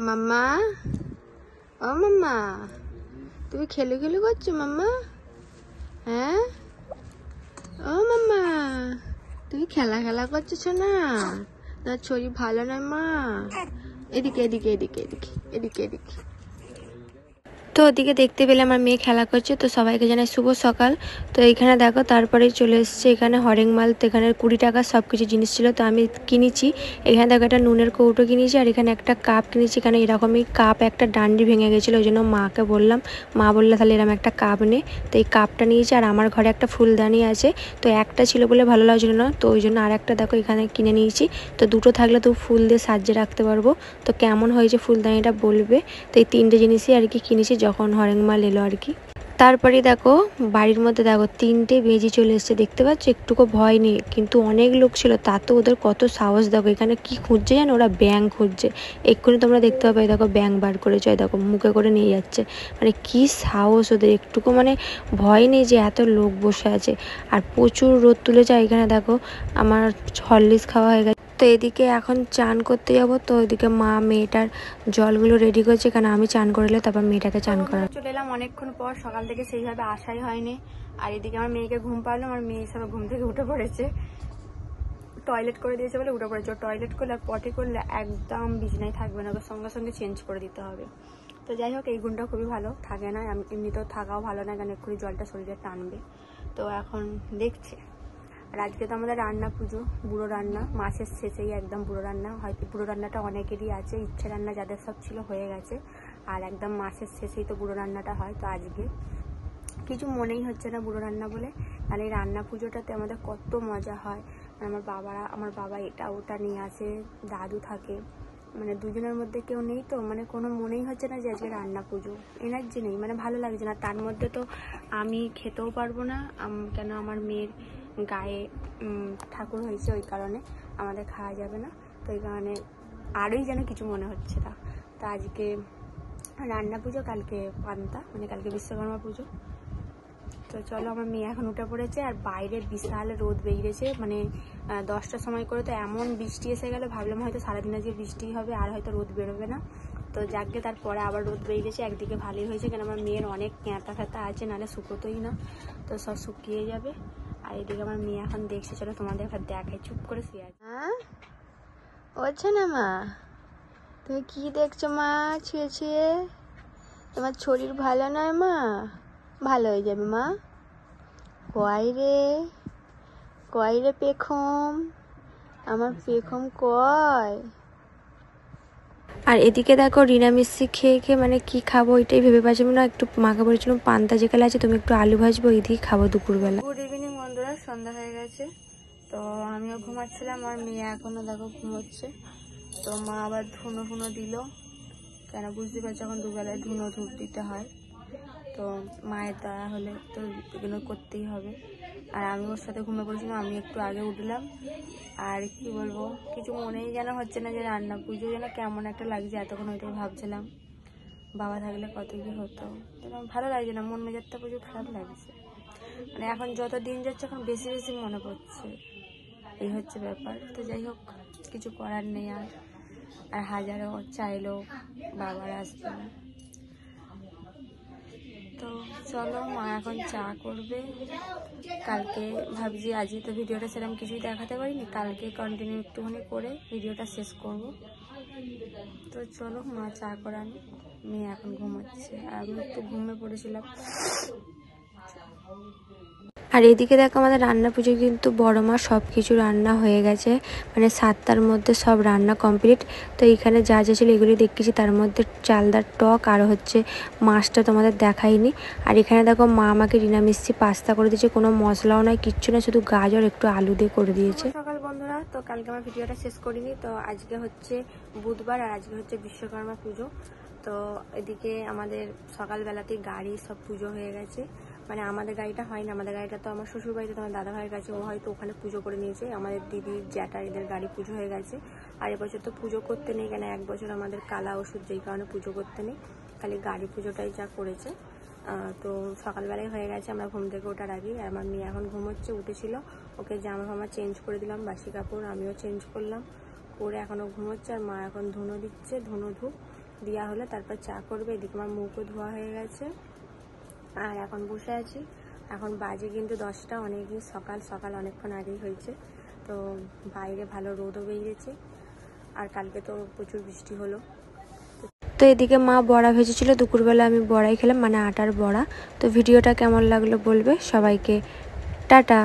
মাম্মা, ও মাম্মা, তুমি খেলু খেলু করছো মাম্মা? হ্যাঁ, ও মাম্মা, তুমি খেলা খেলা করছো না? তোমার শরীর ভালো নয় মা? এদিকে এদিকে এদিকে এদিকে এদিকে এদিকে। তো ওদিকে দেখতে পেলে আমার মেয়ে খেলা করছে। তো সবাইকে জানাই শুভ সকাল। তো এইখানে দেখো তারপরেই চলে এসেছে এখানে হরেক মাল। তো এখানে 20 টাকা সব কিছু জিনিস ছিল, তো আমি কিনেছি। এখানে দেখো একটা নুনের কৌটো কিনেছি, আর এখানে একটা কাপ কিনেছি। এখানে এরকমই কাপ একটা ডান্ডি ভেঙে গেছিলো, ওই জন্য মাকে বললাম, মা বললো তাহলে এরকম একটা কাপ নে। তো এই কাপটা নিয়েছি। আর আমার ঘরে একটা ফুলদানি আছে, তো একটা ছিল বলে ভালো লাগছিল না, তো ওই জন্য আর একটা দেখো এখানে কিনে নিয়েছি। তো দুটো থাকলে তো ফুল দিয়ে সাজিয়ে রাখতে পারবো। তো কেমন হয়েছে ফুলদানিটা বলবে। তো এই 3টে জিনিসই আর কি কিনেছি যখন হরেক মাল এলো আর কি। তারপরে দেখো বাড়ির মধ্যে দেখো 3টে বেজি চলে এসছে, দেখতে পাচ্ছ? একটুকু ভয় নেই, কিন্তু অনেক লোক ছিল, তাতে ওদের কত সাহস। দেখো এখানে কি খুঁজছে জানো? ওরা ব্যাঙ খুঁজছে। এক্ষুনি তোমরা দেখতে পাবে, দেখো ব্যাঙ বার করেছে, দেখো মুখে করে নিয়ে যাচ্ছে। মানে কি সাহস ওদের, একটুকু মানে ভয় নেই যে এত লোক বসে আছে। আর প্রচুর রোদ তুলেছে। এখানে দেখো আমার হরলিক্স খাওয়া হয়ে গেছে। তো এদিকে এখন চান করতে যাব। তো ওইদিকে মা মেয়েটার জলগুলো রেডি করছে, কারণ আমি চান করলে তারপর মেয়েটাকে চান করা। চলে এলাম অনেকক্ষণ পর, সকাল থেকে সেইভাবে আসাই হয়নি। আর এদিকে আমার মেয়েকে ঘুম পাড়লো, আমার মেয়ে সব ঘুম থেকে উঠে পড়েছে। টয়লেট করে দিয়েছে বলে উঠে পড়েছে। টয়লেট করলে আর পটি করলে একদম বিছানায় থাকবে না, ওকে সঙ্গে সঙ্গে চেঞ্জ করে দিতে হবে। তো যাই হোক, এই গুণটা খুবই ভালো, থাকে না। আমি এমনিতেও থাকাও ভালো না, কারণ এক্ষুনি জলটা শরীরে টানবে। তো এখন দেখছে। আর আজকে তো আমাদের রান্না পুজো, বুড়ো রান্না, মাসের শেষেই একদম বুড়ো রান্না। হয়তো বুড়ো রান্নাটা অনেকেরই আছে, ইচ্ছে রান্না যাদের সব ছিল হয়ে গেছে, আর একদম মাসের শেষেই তো বুড়ো রান্নাটা হয়। তো আজকে কিছু মনেই হচ্ছে না বুড়ো রান্না বলে, আর এই রান্না পুজোটাতে আমাদের কত মজা হয়। আমার বাবা এটা ওটা নিয়ে আসে, দাদু থাকে, মানে দুজনের মধ্যে কেউ নেই, তো মানে কোনো মনেই হচ্ছে না যে আজকে রান্না পুজো। এনার্জি নেই, মানে ভালো লাগছে না। তার মধ্যে তো আমি খেতেও পারবো না, কেন আমার মেয়ের গায়ে ঠাকুর হয়েছে, ওই কারণে আমাদের খাওয়া যাবে না। তো এই কারণে আরোই যেন কিছু মনে হচ্ছে না। তো আজকে রান্না পুজো, কালকে পান্তা, মানে কালকে বিশ্বকর্মা পুজো। তো চলো, আমার মেয়ে এখন উঠে পড়েছে। আর বাইরে বিশাল রোদ বেরিয়েছে, মানে 10টার সময় করে তো এমন বৃষ্টি এসে গেল, ভাবলাম হয়তো সারাদিন আজকে বৃষ্টি হবে, আর হয়তো রোদ বেরোবে না। তো যাকে তারপরে আবার রোদ বেরিয়েছে। একদিকে ভালোই হয়েছে, কারণ আমার মেয়ের অনেক ক্যাঁতা ফ্যাঁতা আছে, নাহলে শুকোতোই না, তো সব শুকিয়ে যাবে। আর এদিকে আমার মেয়ে এখন দেখছে, চলো তোমাদের এখন দেখাই, চুপ করে শুয়ে আছে। হ্যাঁ, হচ্ছে না মা? তুমি কি দেখছো মা ছুঁয়ে ছুঁয়ে? তোমার শরীর ভালো নয় মা? ভালো হয়ে যাবে মা। কয় রে পেখম, আমার পেখম কয়। আর এদিকে দেখো রিনা মিষ্টি খেয়ে খেয়ে মানে কি খাবো এটাই ভেবে পাচ্ছিলাম না। একটু মাকে বলেছিলাম পান্তা যেখানে আছে তুমি একটু আলু ভাজবো, ওই দিয়ে খাবো দুপুরবেলা। গুড ইভিনিং বন্ধুরা, সন্ধ্যা হয়ে গেছে। তো আমিও ঘুমাচ্ছিলাম, আর মেয়ে এখনো দেখো ঘুমোচ্ছে। তো মা আবার ধুনো দিল, কেন বুঝতে পারছি এখন দুবেলায় ধুনো ধূপ দিতে হয়। তো মায়ের দয়া হলে তো এগুলো করতেই হবে। আর আমি ওর সাথে ঘুমিয়ে পড়েছিলাম, আমি একটু আগে উঠলাম। আর কি বলবো, কিছু মনেই যেন হচ্ছে না যে রান্না পুজো যেন কেমন একটা লাগছে, এতক্ষণ ওইটাই ভাবছিলাম। বাবা থাকলে কত কি হতো, ভালো লাগছে না, মন মেজাজটা প্রচুর খারাপ লাগছে। মানে এখন যত দিন যাচ্ছে এখন বেশি বেশি মনে পড়ছে, এই হচ্ছে ব্যাপার। তো যাই হোক, কিছু করার নেই। আর হাজারও চাইলেও বাবার আসবে না। তো চলো, মা এখন চা করবে। কালকে ভাবছি, আজকে তো ভিডিওটা সেরকম কিছুই দেখাতে পারিনি, কালকে কন্টিনিউ একটুখানি করে ভিডিওটা শেষ করব। তো চলো, মা চা করান, মেয়ে এখন ঘুমাচ্ছে, আর আমি একটু ঘুমিয়ে পড়েছিলাম। আর এদিকে দেখো আমাদের রান্না পুজো কিন্তু বড় মা সব কিছু রান্না হয়ে গেছে, মানে 7টার মধ্যে সব রান্না কমপ্লিট। তো এখানে যা যা ছিল এগুলি দেখেছি, তার মধ্যে চালদার টক আর হচ্ছে মাছটা তোমাদের দেখাইনি। আর এখানে দেখো মা আমাকে রিনা মিষ্টি পাস্তা করে দিয়েছে, কোনো মশলাও নয়, কিচ্ছু না, শুধু গাজর একটু আলু দিয়ে করে দিয়েছে। সকাল বন্ধুরা, তো কালকে আমার ভিডিওটা শেষ করিনি। তো আজকে হচ্ছে বুধবার, আর আজকে হচ্ছে বিশ্বকর্মা পুজো। তো এদিকে আমাদের সকালবেলাতেই গাড়ি সব পুজো হয়ে গেছে, মানে আমাদের গাড়িটা হয়নি, আমাদের গাড়িটা তো আমার শ্বশুর বাড়িতে, তোমার দাদা ভাইয়ের কাছে, ও হয়তো ওখানে পুজো করে নিয়েছে। আমাদের দিদি জ্যাঠা এদের গাড়ি পুজো হয়ে গেছে। আর এবছর তো পুজো করতে নেই, কেন এক বছর আমাদের কালা ওষুধ, যেই কারণে পুজো করতে নেই, খালি গাড়ি পুজোটাই যা করেছে। তো সকালবেলায় হয়ে গেছে আমরা ঘুম থেকে ওঠার আগেই। আর আমার মেয়ে এখন ঘুমোচ্ছে, উঠেছিল, ওকে জামা ফামা চেঞ্জ করে দিলাম, বাসি কাপড় আমিও চেঞ্জ করলাম, করে এখনও ঘুমোচ্ছে। আর মা এখন ধুনো দিচ্ছে, ধুনো ধূপ। দেওয়া হলো, তারপর চা করবে। এদিকে আমার মুখও ধোয়া হয়ে গেছে, আর এখন বসে আছি। এখন বাজে কিন্তু 10টা, অনেকই সকাল সকাল, অনেকক্ষণ আগেই হয়েছে। তো বাইরে ভালো রোদও বেরিয়েছে, আর কালকে তো প্রচুর বৃষ্টি হলো। তো এদিকে মা বড়া ভেজেছিল, দুপুরবেলা আমি বড়াই খেলাম, মানে আটার বড়া। তো ভিডিওটা কেমন লাগলো বলবে সবাইকে। টাটা।